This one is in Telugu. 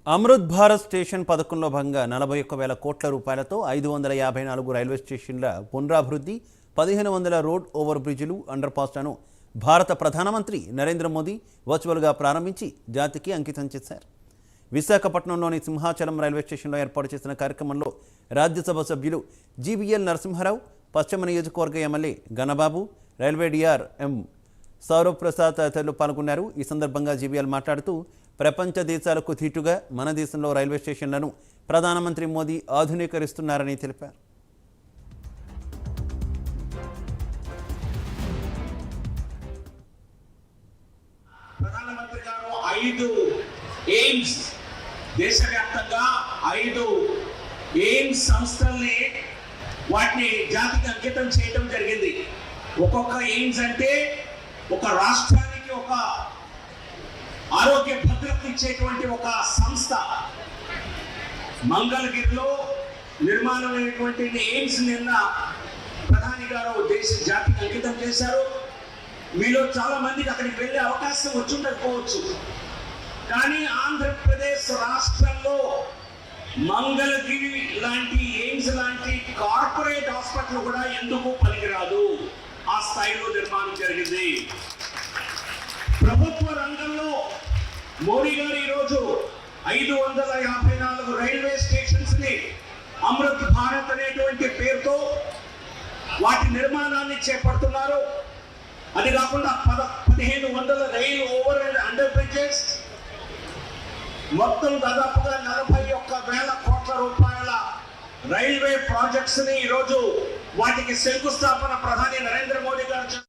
అమృత్ భారత్ స్టేషన్ పథకంలో భాగంగా 41,000 కోట్ల రూపాయలతో 554 రైల్వే స్టేషన్ల పునరాభివృద్ధి, 1,500 రోడ్ ఓవర్ బ్రిడ్జిలు, అండర్ పాస్లను భారత ప్రధానమంత్రి నరేంద్ర మోదీ వర్చువల్గా ప్రారంభించి జాతికి అంకితం చేశారు. విశాఖపట్నంలోని సింహాచలం రైల్వే స్టేషన్లో ఏర్పాటు చేసిన కార్యక్రమంలో రాజ్యసభ సభ్యులు జీవీఎల్ నరసింహారావు, పశ్చిమ నియోజకవర్గ ఎమ్మెల్యే గణబాబు, రైల్వే డిఆర్ ఎం సౌరవ్ ప్రసాద్ తదితరులు పాల్గొన్నారు. ఈ సందర్భంగా జీవీఎల్ మాట్లాడుతూ ప్రపంచ దేశాలకు ధీటుగా మన దేశంలో రైల్వే స్టేషన్లను ప్రధానమంత్రి మోదీ ఆధునీకరిస్తున్నారని తెలిపారు. ప్రధానమంత్రి గారు 5 ఎయిమ్స్ దేశవ్యాప్తంగా 5 ఎయిమ్స్ సంస్థల్ని వాటిని జాతికి అంకితం చేయడం జరిగింది. ఒక్కొక్క ఎయిమ్స్ అంటే ఒక రాష్ట్రానికి ఒక ఆరోగ్య భద్రత ఇచ్చేటువంటి ఒక సంస్థ. మంగళగిరిలో నిర్మాణమైనటువంటి ఎయిమ్స్ నిన్న ప్రధాని గారు జాతికి అంకితం చేశారు. మీలో చాలా మందికి అక్కడికి వెళ్ళే అవకాశం వచ్చుండకపోవచ్చు, కానీ ఆంధ్రప్రదేశ్ రాష్ట్రంలో మంగళగిరి లాంటి ఎయిమ్స్ లాంటి కార్పొరేట్ హాస్పిటల్ కూడా ఎందుకు పనికిరాదు. ఆ స్థాయిలో నిర్మాణం జరిగింది. ప్రభుత్వ రంగంలో మోడీ గారు ఈరోజు 554 రైల్వే స్టేషన్స్ ని అమృత్ భారత్ అనేటువంటి పేరుతో వాటి నిర్మాణాన్ని చేపడుతున్నారు. అది కాకుండా 1,500 రైలు ఓవర్ అండ్ అండర్ బ్రిడ్జెస్, మొత్తం దాదాపుగా 41,000 కోట్ల రూపాయల రైల్వే ప్రాజెక్ట్స్ ని ఈరోజు వాటికి శంకుస్థాపన ప్రధాని నరేంద్ర మోడీ గారు